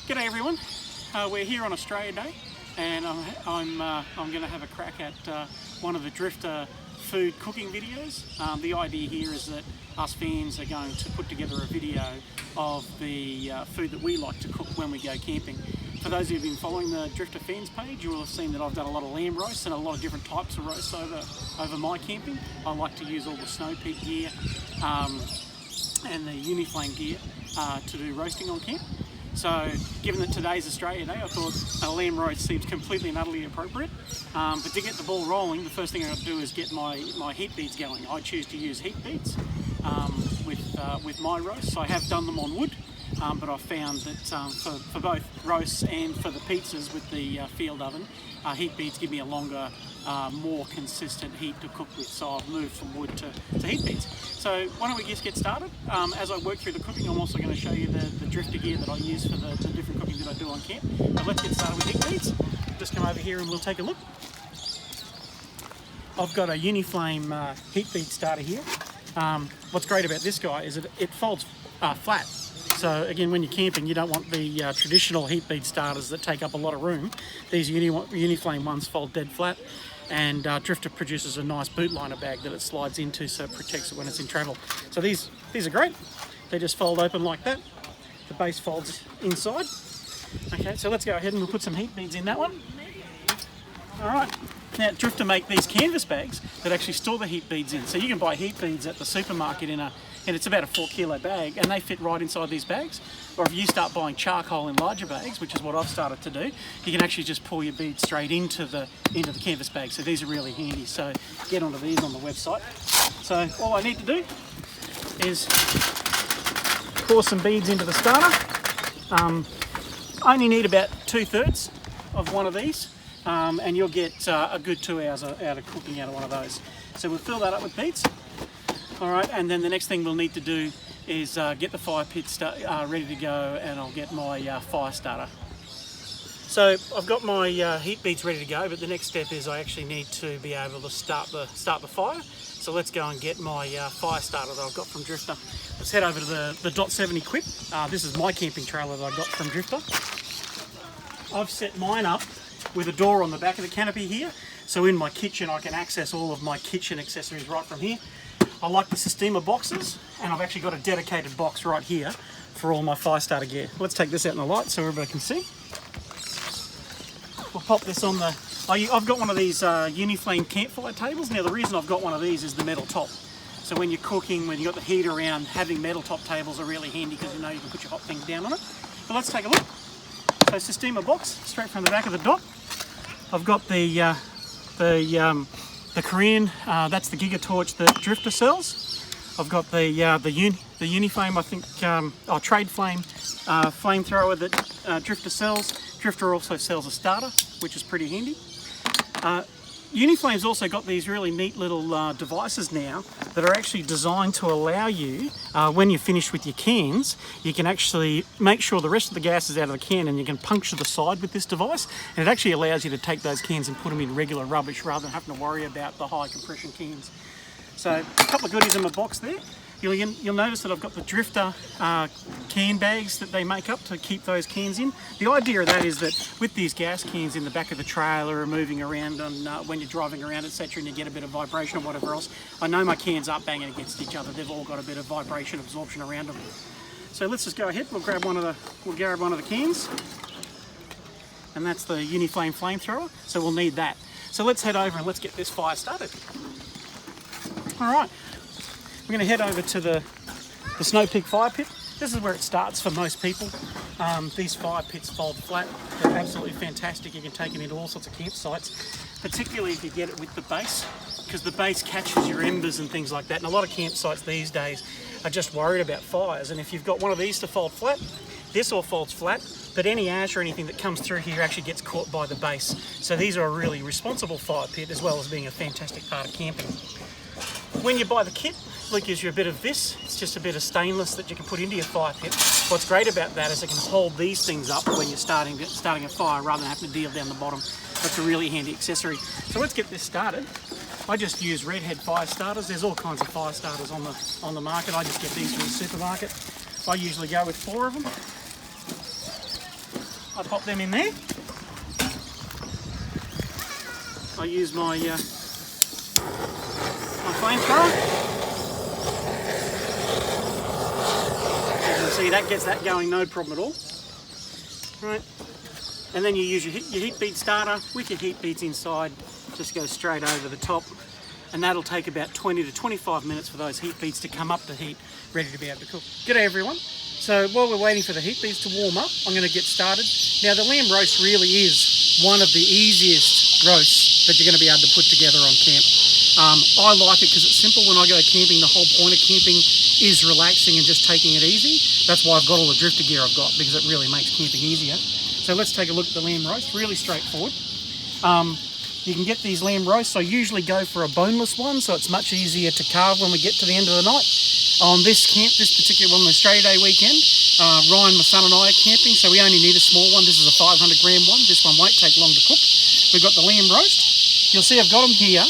G'day everyone. We're here on Australia Day, and I'm going to have a crack at one of the Drifta food cooking videos. The idea here is that us fans are going to put together a video of the food that we like to cook when we go camping. For those who've been following the Drifta fans page, you will have seen that I've done a lot of lamb roasts and a lot of different types of roasts over my camping. I like to use all the snow peak gear and the UNIFLAME gear to do roasting on camp. So given that today's Australia Day, I thought a lamb roast seems completely and utterly appropriate. But to get the ball rolling, the first thing I've got to do is get my heat beads going. I choose to use heat beads with my roasts. I have done them on wood, but I've found that for both roasts and for the pizzas with the field oven, heat beads give me a longer, more consistent heat to cook with, so I've moved from wood to heat beads. So why don't we just get started? As I work through the cooking, I'm also going to show you the Drifta gear that I use for the different cooking that I do on camp. But let's get started with heat beads. Just come over here and we'll take a look. I've got a UNIFLAME heat bead starter here. What's great about this guy is that it folds flat. So again, when you're camping, you don't want the traditional heat bead starters that take up a lot of room. These UNIFLAME ones fold dead flat, and Drifta produces a nice boot liner bag that it slides into, so it protects it when it's in travel. So these are great. They just fold open like that. The base folds inside. Okay, so let's go ahead and we'll put some heat beads in that one. All right. Now, Drifta make these canvas bags that actually store the heat beads in. So you can buy heat beads at the supermarket and it's about a 4 kilo bag, and they fit right inside these bags. Or if you start buying charcoal in larger bags, which is what I've started to do, you can actually just pour your beads straight into the canvas bag. So these are really handy. So get onto these on the website. So all I need to do is pour some beads into the starter. I only need about 2/3 of one of these. And you'll get a good 2 hours out of cooking out of one of those. So we'll fill that up with beads. All right, and then the next thing we'll need to do is get the fire pit ready to go, and I'll get my fire starter. So I've got my heat beads ready to go, but the next step is I actually need to be able to start the fire. So let's go and get my fire starter that I've got from Drifta. Let's head over to the .70 Quip. This is my camping trailer that I got from Drifta. I've set mine up with a door on the back of the canopy here, so in my kitchen I can access all of my kitchen accessories right from here. I like the steamer boxes, and I've actually got a dedicated box right here for all my fire starter gear. Let's take this out in the light so everybody can see. We'll pop this on the... I've got one of these UNIFLAME campfire tables. Now the reason I've got one of these is the metal top. So when you're cooking, when you've got the heat around, having metal top tables are really handy because you know you can put your hot things down on it. But let's take a look. So steamer box, straight from the back of the dock. I've got the Korean, that's the Gigatorch that Drifta sells. I've got the UNIFLAME, I think, Trade Flame flamethrower that Drifta sells. Drifta also sells a starter, which is pretty handy. UNIFLAME's also got these really neat little devices now that are actually designed to allow you, when you're finished with your cans, you can actually make sure the rest of the gas is out of the can, and you can puncture the side with this device, and it actually allows you to take those cans and put them in regular rubbish rather than having to worry about the high compression cans. So a couple of goodies in my box there. You'll notice that I've got the Drifta can bags that they make up to keep those cans in. The idea of that is that with these gas cans in the back of the trailer or moving around when you're driving around, etc., and you get a bit of vibration or whatever else, I know my cans aren't banging against each other. They've all got a bit of vibration absorption around them. So let's just go ahead. We'll grab one of the cans, and that's the UNIFLAME flamethrower. So we'll need that. So let's head over and let's get this fire started. All right. We're going to head over to the Snow Peak fire pit. This is where it starts for most people. These fire pits fold flat. They're absolutely fantastic. You can take them into all sorts of campsites, particularly if you get it with the base, because the base catches your embers and things like that. And a lot of campsites these days are just worried about fires. And if you've got one of these to fold flat, this all folds flat, but any ash or anything that comes through here actually gets caught by the base. So these are a really responsible fire pit, as well as being a fantastic part of camping. When you buy the kit, it gives you a bit of this. It's just a bit of stainless that you can put into your fire pit. What's great about that is it can hold these things up when you're starting a fire rather than having to deal down the bottom. That's a really handy accessory. So let's get this started. I just use redhead fire starters. There's all kinds of fire starters on the market. I just get these from the supermarket. I usually go with 4 of them. I pop them in there. I use my my flamethrower. As you can see, that gets that going, no problem at all. Right, and then you use your heat bead starter with your heat beads inside. Just go straight over the top, and that'll take about 20 to 25 minutes for those heat beads to come up to heat, ready to be able to cook. G'day everyone. So while we're waiting for the heat beads to warm up, I'm going to get started. Now the lamb roast really is one of the easiest roasts that you're going to be able to put together on camp. I like it because it's simple. When I go camping, the whole point of camping is relaxing and just taking it easy. That's why I've got all the Drifta gear I've got, because it really makes camping easier. So let's take a look at the lamb roast, really straightforward. You can get these lamb roasts. I usually go for a boneless one, so it's much easier to carve when we get to the end of the night. On this camp, this particular one, the Australia Day weekend, Ryan, my son and I are camping, so we only need a small one. This is a 500 gram one. This one won't take long to cook. We've got the lamb roast. You'll see I've got them here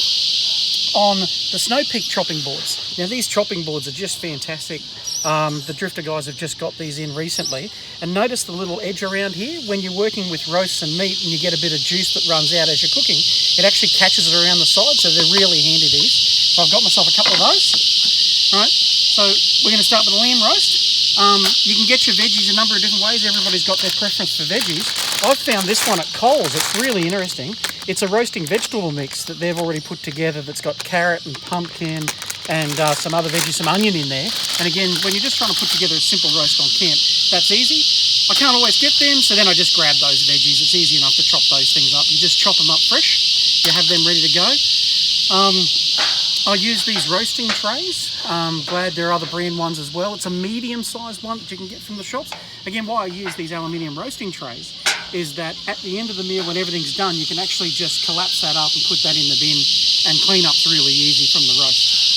on the Snow Peak chopping boards. Now these chopping boards are just fantastic. The Drifta guys have just got these in recently, and notice the little edge around here. When you're working with roasts and meat and you get a bit of juice that runs out as you're cooking, it actually catches it around the side, so they're really handy, these. So I've got myself a couple of those. All right, so we're going to start with the lamb roast. You can get your veggies a number of different ways. Everybody's got their preference for veggies. I've found this one at Coles. It's really interesting. It's a roasting vegetable mix that they've already put together that's got carrot and pumpkin and some other veggies, some onion in there. And again, when you're just trying to put together a simple roast on camp, that's easy. I can't always get them, so then I just grab those veggies. It's easy enough to chop those things up. You just chop them up fresh. You have them ready to go. I use these roasting trays. Glad there are other brand ones as well. It's a medium-sized one that you can get from the shops. Again, why I use these aluminium roasting trays is that at the end of the meal, when everything's done, you can actually just collapse that up and put that in the bin, and clean-up's really easy from the roast.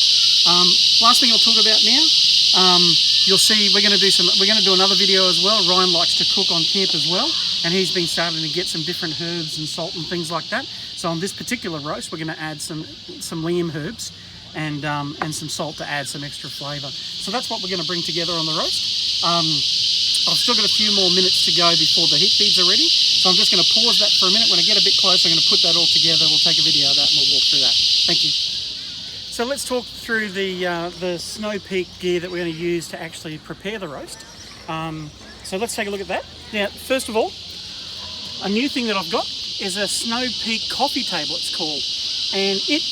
Last thing I'll talk about now, you'll see we're going to do another video as well. Ryan likes to cook on camp as well, and he's been starting to get some different herbs and salt and things like that. So on this particular roast, we're going to add some lamb herbs and some salt to add some extra flavour. So that's what we're going to bring together on the roast. I've still got a few more minutes to go before the heat beads are ready. So I'm just going to pause that for a minute. When I get a bit closer, I'm going to put that all together. We'll take a video of that and we'll walk through that. Thank you. So let's talk through the Snow Peak gear that we're going to use to actually prepare the roast. So let's take a look at that. Now, first of all, a new thing that I've got is a Snow Peak coffee table, it's called. And it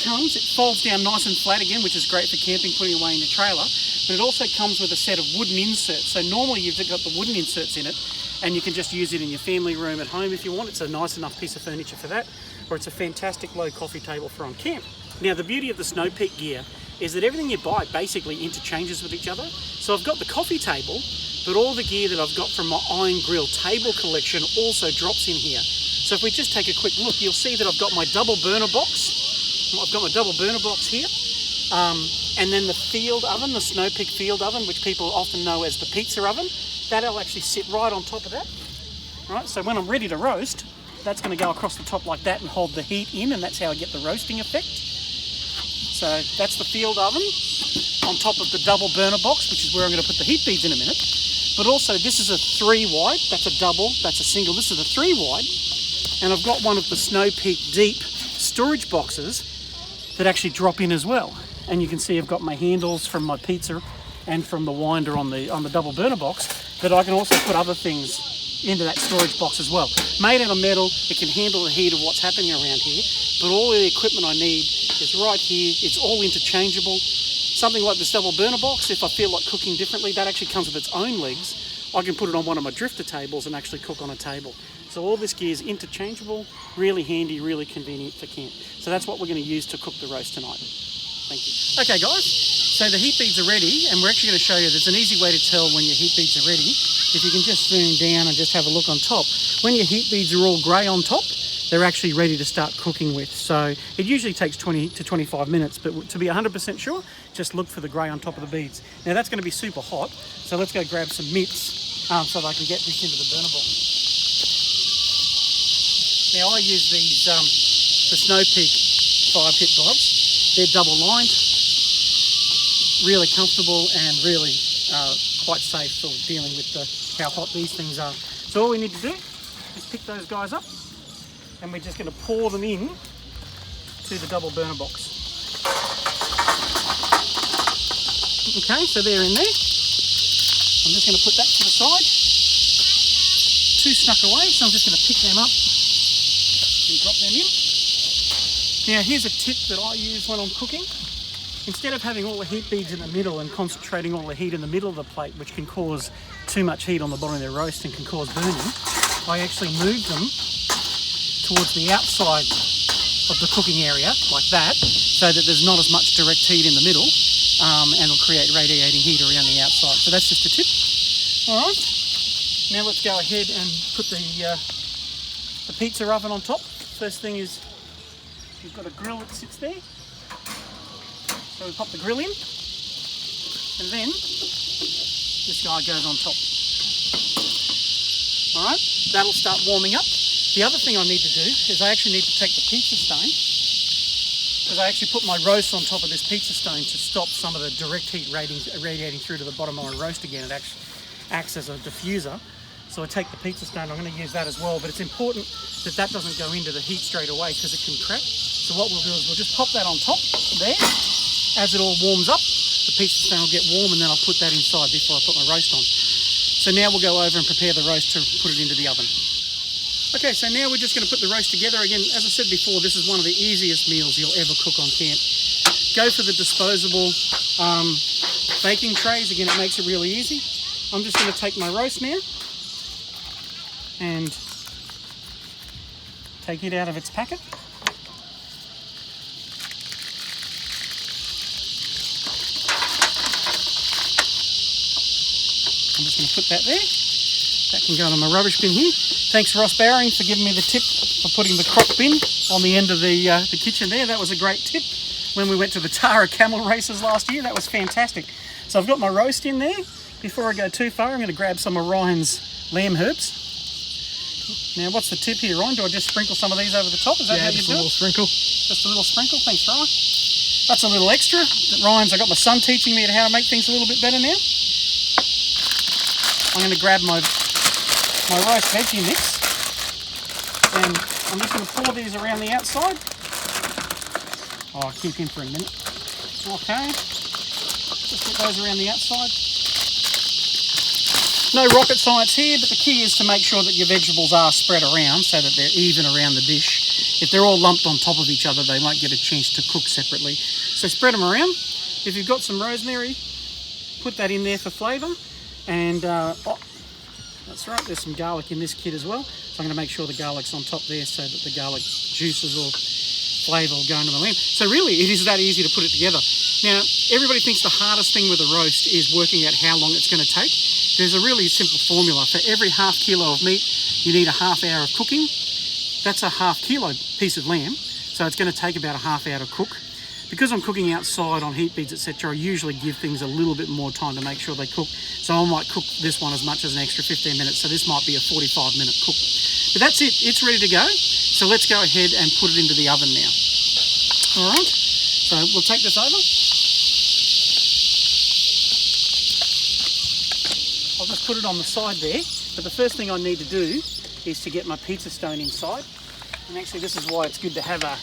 folds down nice and flat again, which is great for camping, putting away in your trailer. But it also comes with a set of wooden inserts. So normally you've got the wooden inserts in it, and you can just use it in your family room at home if you want. It's a nice enough piece of furniture for that, or it's a fantastic low coffee table for on camp. Now the beauty of the Snow Peak gear is that everything you buy basically interchanges with each other. So I've got the coffee table, but all the gear that I've got from my iron grill table collection also drops in here. So if we just take a quick look, you'll see that I've got my double burner box. I've got my double burner box here. And then the field oven, the Snow Peak field oven, which people often know as the pizza oven, that'll actually sit right on top of that. Right, so when I'm ready to roast, that's going to go across the top like that and hold the heat in, and that's how I get the roasting effect. So that's the field oven on top of the double burner box, which is where I'm going to put the heat beads in a minute. But also this is a 3 wide, that's a double, that's a single, this is a 3 wide. And I've got one of the Snow Peak deep storage boxes that actually drop in as well. And you can see I've got my handles from my pizza and from the winder on the double burner box, but I can also put other things into that storage box as well. Made out of metal, it can handle the heat of what's happening around here, but all the equipment I need is right here. It's all interchangeable. Something like this double burner box, if I feel like cooking differently, that actually comes with its own legs. I can put it on one of my Drifta tables and actually cook on a table. So all this gear is interchangeable, really handy, really convenient for camp. So that's what we're going to use to cook the roast tonight. Thank you. Okay guys, so the heat beads are ready, and we're actually going to show you there's an easy way to tell when your heat beads are ready. If you can just zoom down and just have a look on top. When your heat beads are all grey on top, they're actually ready to start cooking with. So it usually takes 20 to 25 minutes, but to be 100% sure, just look for the grey on top of the beads. Now that's going to be super hot, so let's go grab some mitts so that I can get this into the burner box. Now I use these, the Snow Peak fire pit gloves. They're double lined, really comfortable and really quite safe for dealing with how hot these things are. So all we need to do Just pick those guys up, and we're just going to pour them in to the double burner box. Okay, so they're in there. I'm just going to put that to the side. Two snuck away, so I'm just going to pick them up and drop them in. Now here's a tip that I use when I'm cooking. Instead of having all the heat beads in the middle and concentrating all the heat in the middle of the plate, which can cause too much heat on the bottom of their roast and can cause burning, I actually move them towards the outside of the cooking area, like that, so that there's not as much direct heat in the middle, and it'll create radiating heat around the outside. So that's just a tip. All right, now let's go ahead and put the pizza oven on top. First thing is, we've got a grill that sits there. So we pop the grill in, and then this guy goes on top. All right, that'll start warming up. The other thing I need to do is I actually need to take the pizza stone, because I actually put my roast on top of this pizza stone to stop some of the direct heat radiating through to the bottom of my roast again. It actually acts as a diffuser. So I take the pizza stone, I'm going to use that as well, but it's important that that doesn't go into the heat straight away because it can crack. So what we'll do is we'll just pop that on top there. As it all warms up, the pizza stone will get warm, and then I'll put that inside before I put my roast on. So now we'll go over and prepare the roast to put it into the oven. Okay, so now we're just going to put the roast together. Again, as I said before, this is one of the easiest meals you'll ever cook on camp. Go for the disposable baking trays. Again, it makes it really easy. I'm just going to take my roast now and take it out of its packet. I'm just going to put that there. That can go in my rubbish bin here. Thanks Ross Bowring for giving me the tip for putting the crock bin on the end of the kitchen there. That was a great tip when we went to the Tara camel races last year. That was fantastic. So I've got my roast in there. Before I go too far, I'm going to grab some of Ryan's lamb herbs. Now what's the tip here, Ryan? Do I just sprinkle some of these over the top? Is that how you do it? Just a little sprinkle. Just a little sprinkle. Thanks, Ryan. That's a little extra. Ryan's, I got my son teaching me how to make things a little bit better now. I'm going to grab my roast veggie mix, and I'm just going to pour these around the outside. Oh, I'll keep him for a minute. Okay, just put those around the outside. No rocket science here, but the key is to make sure that your vegetables are spread around so that they're even around the dish. If they're all lumped on top of each other, they won't get a chance to cook separately. So spread them around. If you've got some rosemary, put that in there for flavour. And that's right, there's some garlic in this kit as well. So I'm going to make sure the garlic's on top there so that the garlic juices or flavour will go into the lamb. So really, it is that easy to put it together. Now, everybody thinks the hardest thing with a roast is working out how long it's going to take. There's a really simple formula. For every ½ kilo of meat, you need a ½ hour of cooking. That's a ½ kilo piece of lamb. So it's going to take about a ½ hour to cook. Because I'm cooking outside on heat beads, etc., I usually give things a little bit more time to make sure they cook. So I might cook this one as much as an extra 15 minutes. So this might be a 45-minute cook. But that's it. It's ready to go. So let's go ahead and put it into the oven now. All right. So we'll take this over. I'll just put it on the side there. But the first thing I need to do is to get my pizza stone inside. And actually, this is why it's good to have a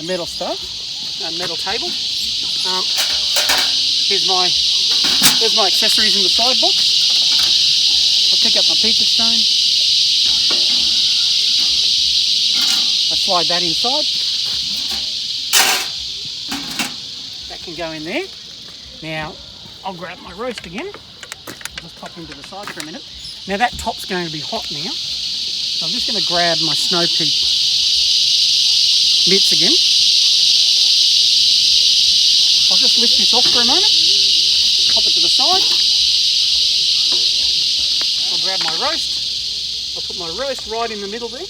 metal stove. A metal table. There's my accessories in the side box. I'll pick up my pizza stone. I slide that inside. That can go in there. Now I'll grab my roast again. I'll just pop him to the side for a minute. Now that top's going to be hot now. So I'm just going to grab my snow peak mitts again. I'll just lift this off for a moment, pop it to the side. I'll grab my roast. I'll put my roast right in the middle there.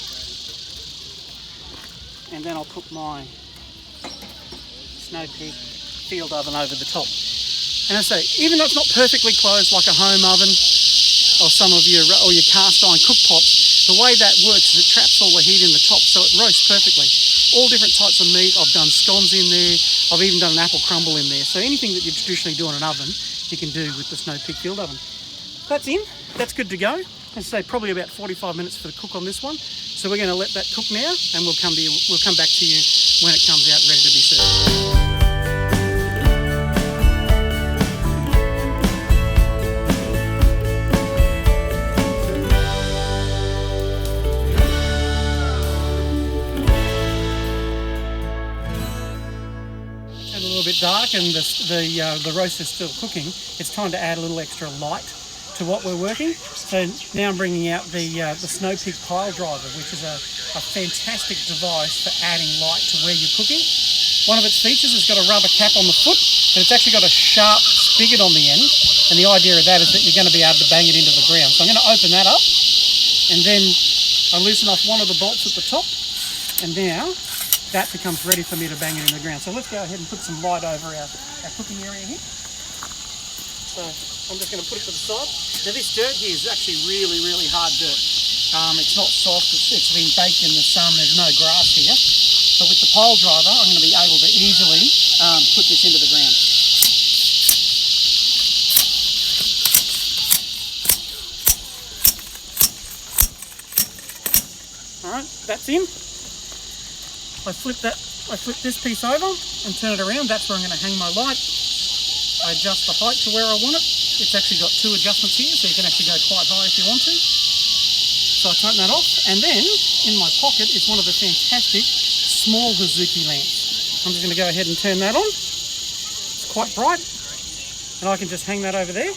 And then I'll put my Snow Peak field oven over the top. And I say, even though it's not perfectly closed like a home oven or some of your cast iron cook pots, the way that works is it traps all the heat in the top so it roasts perfectly. All different types of meat. I've done scones in there. I've even done an apple crumble in there. So anything that you traditionally do in an oven, you can do with the Snow Peak field oven. That's in. That's good to go. I'd say probably about 45 minutes for the cook on this one. So we're going to let that cook now, and we'll come back to you when it comes out ready to be served. Bit dark and the roast is still cooking, it's time to add a little extra light to what we're working. So now I'm bringing out the Snow Peak pile driver, which is a fantastic device for adding light to where you're cooking. One of its features has got a rubber cap on the foot, but it's actually got a sharp spigot on the end, and the idea of that is that you're going to be able to bang it into the ground. So I'm going to open that up, and then I loosen off one of the bolts at the top, and now that becomes ready for me to bang it in the ground. So let's go ahead and put some light over our cooking area here. So I'm just going to put it to the side. Now this dirt here is actually really, really hard dirt. It's not soft, it's been baked in the sun, there's no grass here. But with the pile driver, I'm going to be able to easily put this into the ground. All right, that's in. I flip this piece over and turn it around. That's where I'm going to hang my light. I adjust the height to where I want it. It's actually got two adjustments here, so you can actually go quite high if you want to. So I turn that off, and then in my pocket is one of the fantastic small HOZUKI lamps. I'm just going to go ahead and turn that on. It's quite bright, and I can just hang that over there.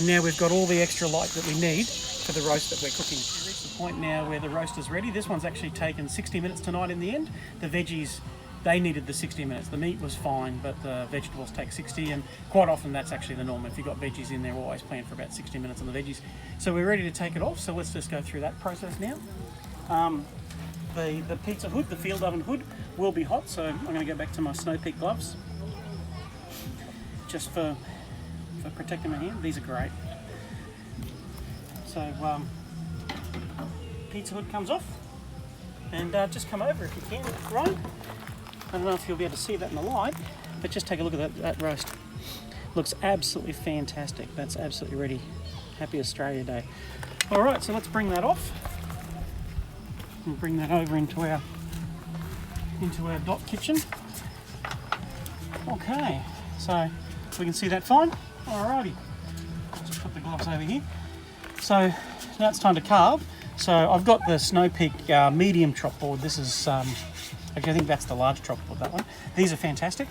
And now we've got all the extra light that we need for the roast that we're cooking. We've reached the point now where the roast is ready. This one's actually taken 60 minutes tonight in the end. The veggies, they needed the 60 minutes. The meat was fine, but the vegetables take 60, and quite often that's actually the norm. If you've got veggies in there, always plan for about 60 minutes on the veggies. So we're ready to take it off, so let's just go through that process now. The pizza hood, the field oven hood, will be hot, so I'm going to go back to my Snow Peak gloves, just for protecting my hand. These are great. So pizza hood comes off, and just come over if you can, Ryan. I don't know if you'll be able to see that in the light, but just take a look at that roast. Looks absolutely fantastic. That's absolutely ready. Happy Australia Day. All right, so let's bring that off and bring that over into our dot kitchen. Okay, so we can see that fine. Alrighty, just put the gloves over here. So now it's time to carve. So I've got the Snow Peak medium chop board. This is actually, I think that's the large chop board, that one. These are fantastic.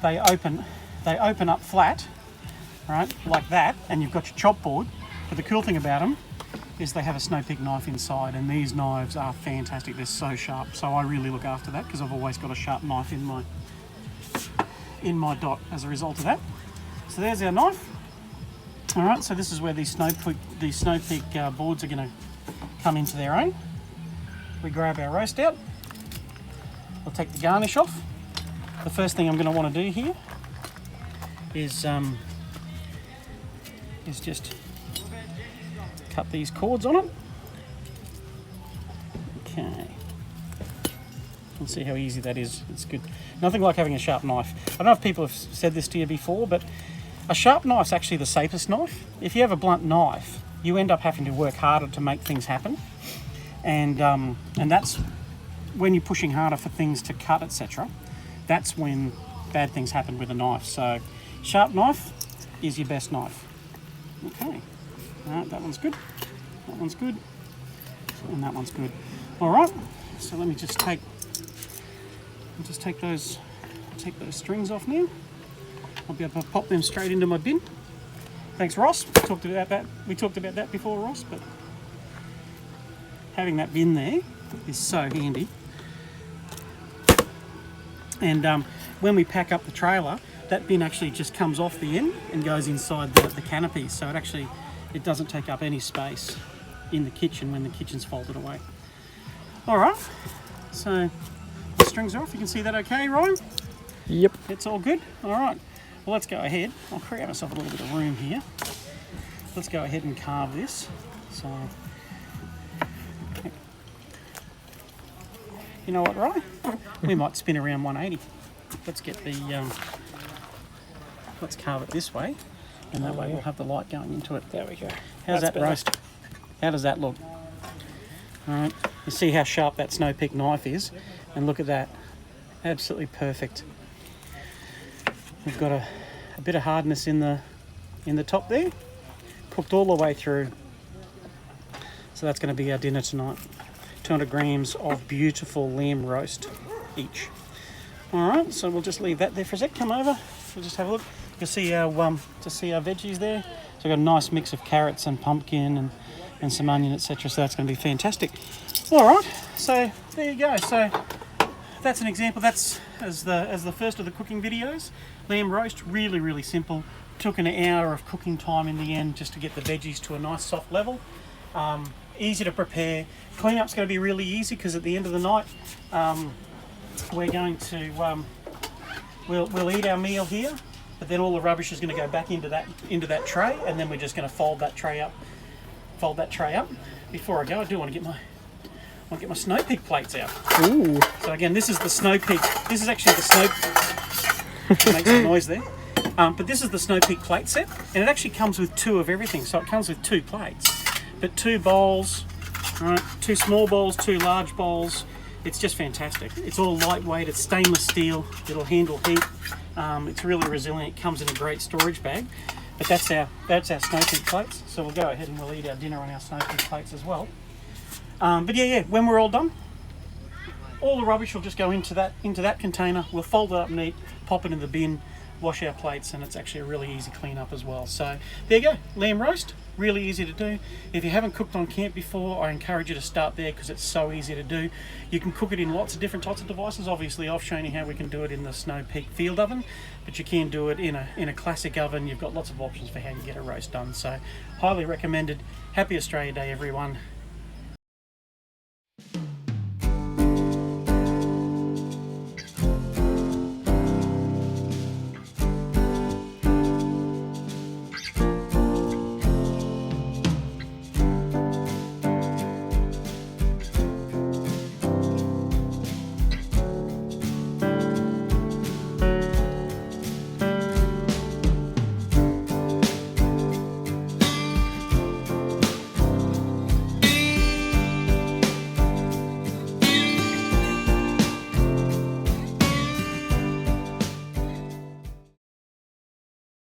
They open up flat, right, like that, and you've got your chop board. But the cool thing about them is they have a Snow Peak knife inside, and these knives are fantastic. They're so sharp. So I really look after that because I've always got a sharp knife in my dot as a result of that. So there's our knife. All right, so this is where these Snow Peak boards are going to come into their own. We grab our roast out. We'll take the garnish off. The first thing I'm going to want to do here is just cut these cords on it. Okay. You can see how easy that is. It's good. Nothing like having a sharp knife. I don't know if people have said this to you before, but a sharp knife's actually the safest knife. If you have a blunt knife, you end up having to work harder to make things happen, and that's when you're pushing harder for things to cut, etc. That's when bad things happen with a knife. So, sharp knife is your best knife. Okay, that one's good. That one's good, and that one's good. All right. So let me just take those strings off now. I'll be able to pop them straight into my bin. Thanks, Ross. We talked about that before, Ross, but having that bin there is so handy. And when we pack up the trailer, that bin actually just comes off the end and goes inside the canopy, so it doesn't take up any space in the kitchen when the kitchen's folded away. All right, so the strings are off. You can see that okay, Ryan? Yep. It's all good. All right. Well, let's go ahead. I'll create myself a little bit of room here. Let's go ahead and carve this. So, you know what, Ryan? We might spin around 180. Let's get let's carve it this way, and that way we'll have the light going into it. There we go. How's that roast? How does that look? All right, you see how sharp that Snow Peak knife is, and look at that, absolutely perfect. We've got a bit of hardness in the top there, cooked all the way through. So that's going to be our dinner tonight. 200 grams of beautiful lamb roast each. All right, so we'll just leave that there for a sec. Come over, we'll just have a look. You'll see our veggies there. So we've got a nice mix of carrots and pumpkin and some onion, etc. So that's going to be fantastic. All right, so there you go. So that's an example. That's as the first of the cooking videos. Lamb roast, really, really simple. Took an hour of cooking time in the end just to get the veggies to a nice soft level. Easy to prepare. Cleanup's going to be really easy because at the end of the night, we're going to we'll eat our meal here, but then all the rubbish is going to go back into that tray, and then we're just going to fold that tray up. Before I go, I do want to get my Snow Peak plates out. Ooh. So again, this is the Snow Peak. This is actually the Snow. Make some noise there. But this is the Snow Peak plate set, and it actually comes with 2 of everything. So it comes with 2 plates, but 2 bowls, right? 2 small bowls, 2 large bowls. It's just fantastic. It's all lightweight. It's stainless steel. It'll handle heat. It's really resilient. It comes in a great storage bag. But that's our Snow Peak plates. So we'll go ahead and we'll eat our dinner on our Snow Peak plates as well. But yeah, when we're all done, all the rubbish will just go into that container. We'll fold it up neat, pop it in the bin, wash our plates, and it's actually a really easy clean up as well. So there you go, lamb roast, really easy to do. If you haven't cooked on camp before, I encourage you to start there because it's so easy to do. You can cook it in lots of different types of devices. Obviously I've shown you how we can do it in the Snow Peak field oven, but you can do it in a classic oven. You've got lots of options for how you get a roast done. So highly recommended. Happy Australia Day everyone.